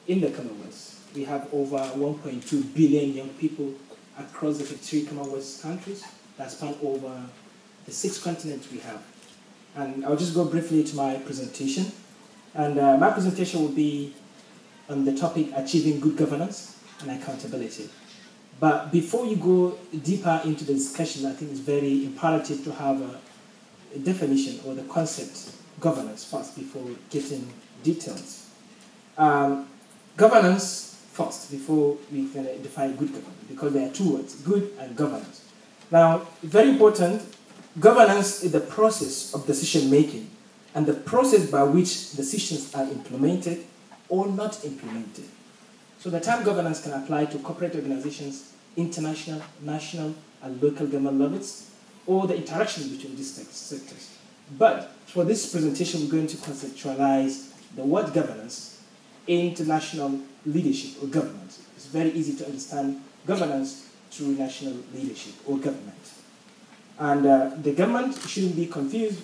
in the Commonwealth. We have over 1.2 billion young people across the 53 Commonwealth countries that span over the 6 continents we have. And I'll just go briefly to my presentation. And my presentation will be on the topic achieving good governance and accountability. But before you go deeper into the discussion, I think it's very imperative to have a definition or the concept governance first before getting details. Governance first before we can define good governance, because there are 2 words, good and governance. Now, very important, governance is the process of decision making and the process by which decisions are implemented or not implemented. So the term governance can apply to corporate organizations, international, national, and local government levels, or the interaction between these sectors. But for this presentation, we're going to conceptualize the word governance into national leadership or government. It's very easy to understand governance through national leadership or government. And the government shouldn't be confused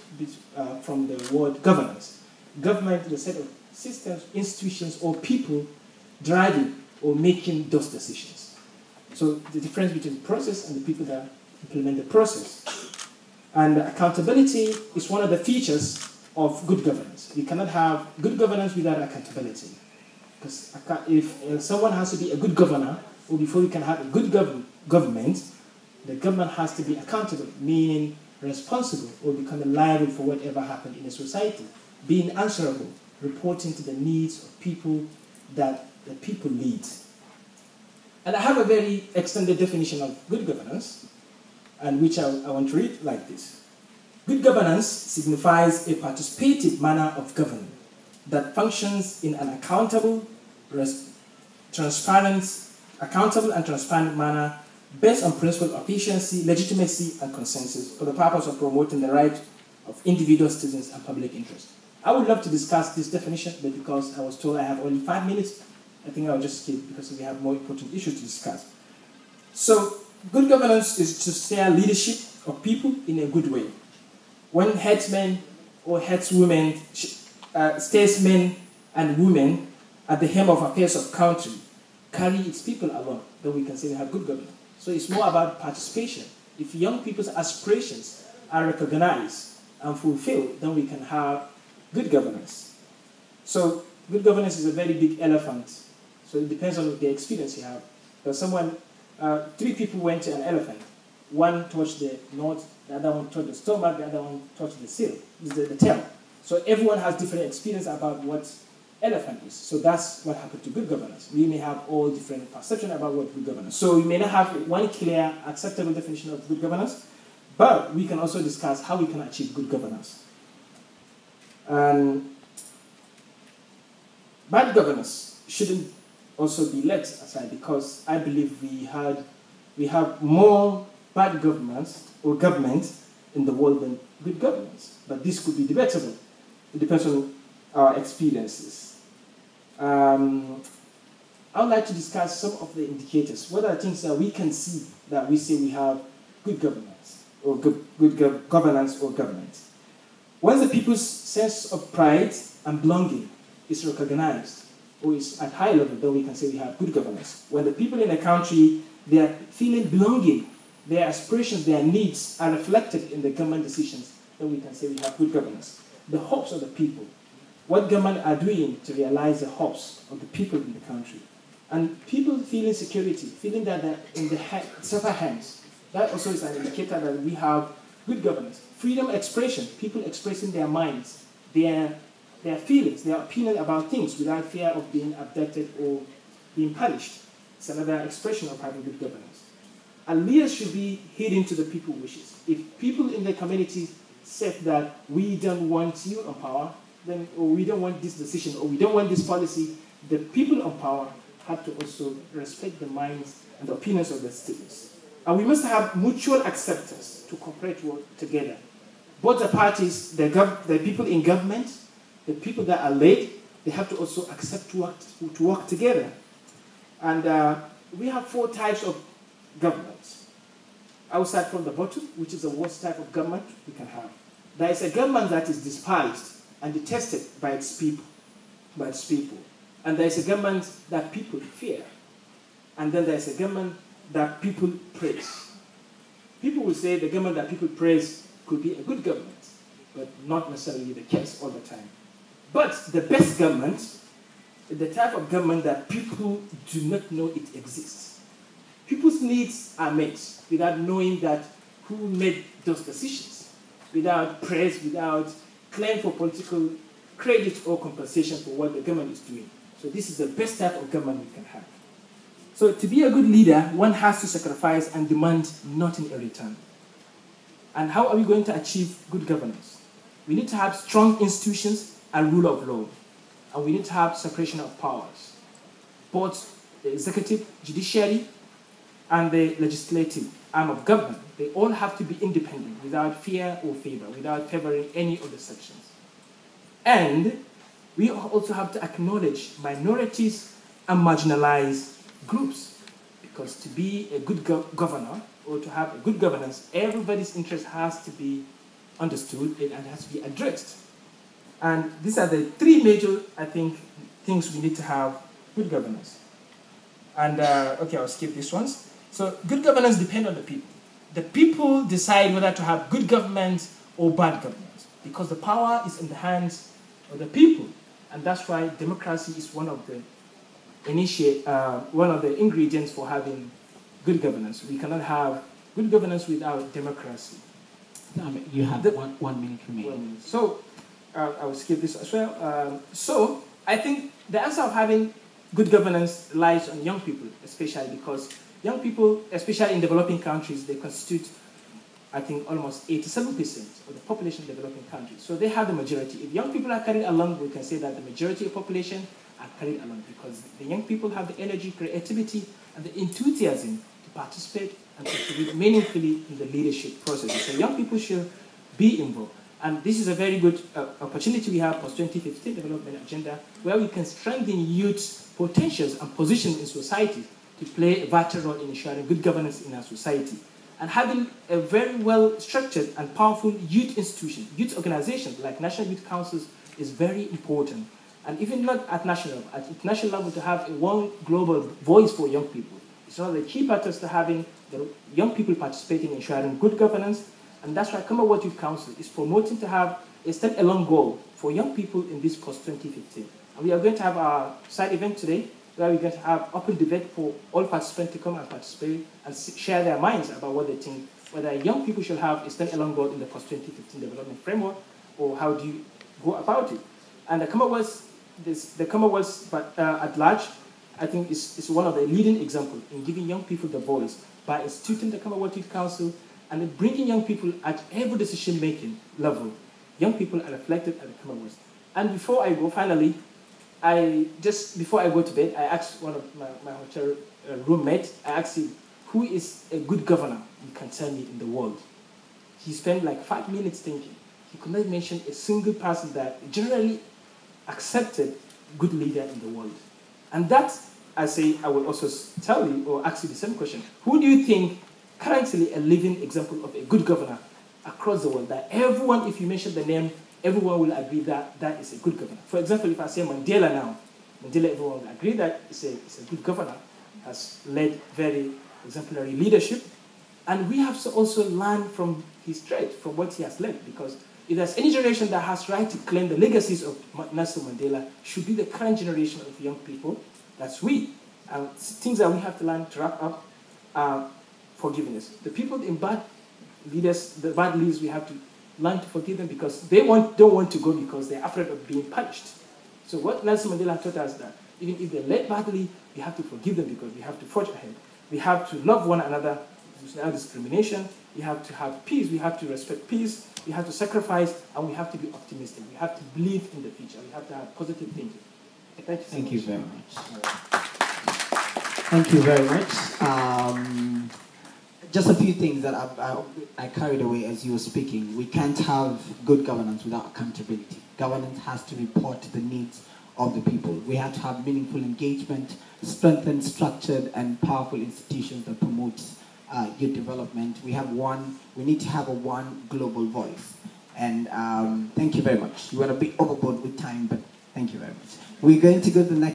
from the word governance. Government is a set of systems, institutions, or people driving or making those decisions. So the difference between the process and the people that implement the process. And accountability is one of the features of good governance. You cannot have good governance without accountability. Because if someone has to be a good governor, or before you can have a good government, the government has to be accountable, meaning responsible or becoming liable for whatever happened in a society, being answerable, reporting to the needs of people that the people lead. And I have a very extended definition of good governance, and which I want to read like this. Good governance signifies a participative manner of government that functions in an accountable and transparent manner based on principles of efficiency, legitimacy, and consensus for the purpose of promoting the right of individual citizens and public interest. I would love to discuss this definition, but because I was told I have only 5 minutes, I think I'll just skip because we have more important issues to discuss. So, good governance is to share leadership of people in a good way. When headsmen or headswomen, statesmen and women at the helm of affairs of country carry its people along, then we can say we have good governance. So it's more about participation. If young people's aspirations are recognized and fulfilled, then we can have good governance. So good governance is a very big elephant. So it depends on the experience you have. Because 3 people went to an elephant. One touched the nose, the other one touched the stomach, the other one touched the tail. So everyone has different experience about what elephant is. So that's what happened to good governance. We may have all different perception about what good governance. So we may not have one clear, acceptable definition of good governance, but we can also discuss how we can achieve good governance. Bad governance shouldn't also be let aside, because I believe we have more bad governments or government in the world than good governance. But this could be debatable. It depends on our experiences. I would like to discuss some of the indicators. What are things that we can see that we say we have good governance or good governance or government? When the people's sense of pride and belonging is recognized or is at high level, then we can say we have good governance. When the people in a country, they are feeling belonging, their aspirations, their needs are reflected in the government decisions, then we can say we have good governance. The hopes of the people, what government are doing to realize the hopes of the people in the country. And people feeling security, feeling that they're in the safer hands. That also is an indicator that we have good governance. Freedom of expression, people expressing their minds, their feelings, their opinion about things without fear of being abducted or being punished. It's another expression of having good governance. And leaders should be heeding to the people's wishes. If people in the community said that we don't want you in power, then, or we don't want this decision, or we don't want this policy, the people of power have to also respect the minds and the opinions of the citizens. And we must have mutual acceptance to cooperate together. Both the parties, the people in government, the people that are led, they have to also accept to work together. And we have 4 types of governments. I will start from the bottom, which is the worst type of government we can have. There is a government that is despised and detested by its people. And there's a government that people fear. And then there's a government that people praise. People will say the government that people praise could be a good government, but not necessarily the case all the time. But the best government is the type of government that people do not know it exists. People's needs are met without knowing that who made those decisions, without praise, without claim for political credit or compensation for what the government is doing. So this is the best type of government we can have. So to be a good leader, one has to sacrifice and demand nothing in return. And how are we going to achieve good governance? We need to have strong institutions and rule of law. And we need to have separation of powers. Both the executive, judiciary, and the legislative arm of government, they all have to be independent without fear or favor, without favoring any of the sections. And we also have to acknowledge minorities and marginalized groups, because to be a good governor or to have a good governance, everybody's interest has to be understood and has to be addressed. And these are the three major, I think, things we need to have good governance. And okay, I'll skip these ones. So good governance depends on the people. The people decide whether to have good government or bad government, because the power is in the hands of the people. And that's why democracy is one of the ingredients for having good governance. We cannot have good governance without democracy. You have one minute remaining. So I will skip this as well. So I think the answer of having good governance lies on young people, especially because young people, especially in developing countries, they constitute, I think, almost 87% of the population in developing countries. So they have the majority. If young people are carried along, we can say that the majority of the population are carried along, because the young people have the energy, creativity, and the enthusiasm to participate and contribute meaningfully in the leadership process. So young people should be involved. And this is a very good opportunity we have post-2015 development agenda, where we can strengthen youth potentials and positions in society to play a vital role in ensuring good governance in our society. And having a very well-structured and powerful youth institution, youth organizations like National Youth Councils is very important. And even not at national, at international level, to have one global voice for young people. It's one of the key factors to having the young people participating in ensuring good governance. And that's why Commonwealth Youth Council is promoting to have a stand-alone goal for young people in this post-2015. And we are going to have our side event today, where we're going to have open debate for all participants to come and participate and share their minds about what they think, whether young people should have a stand-alone goal in the post-2015 development framework, or how do you go about it. And the Commonwealth at large, I think, is one of the leading examples in giving young people the voice by instituting the Commonwealth Youth Council and then bringing young people at every decision-making level. Young people are reflected at the Commonwealth. And before I go, finally, before I go to bed, I asked one of my hotel roommates, I asked him, who is a good governor you can tell me in the world? He spent like 5 minutes thinking. He could not mention a single person that generally accepted good leader in the world. And that, I will also tell you or ask you the same question. Who do you think currently a living example of a good governor across the world, that everyone, if you mention the name, everyone will agree that that is a good governor? For example, if I say Mandela now, Mandela, everyone will agree that it's a good governor, has led very exemplary leadership. And we have to also learn from his trade, from what he has led, because if there's any generation that has right to claim the legacies of Nelson Mandela, should be the current generation of young people. That's we. And things that we have to learn to wrap up are forgiveness. The people in bad leaders, the bad leaders, we have to learn to forgive them, because they don't want to go because they're afraid of being punished. So what Nelson Mandela taught us, that even if they led badly, we have to forgive them, because we have to forge ahead. We have to love one another without discrimination. We have to have peace. We have to respect peace. We have to sacrifice, and we have to be optimistic. We have to believe in the future. We have to have positive thinking. Thank you very much. Thank you very much. Just a few things that I carried away as you were speaking. We can't have good governance without accountability. Governance has to report to the needs of the people. We have to have meaningful engagement, strengthen structured and powerful institutions that promote youth development. We need to have a one global voice. And thank you very much. You were a bit overboard with time, but thank you very much. We're going to go to the next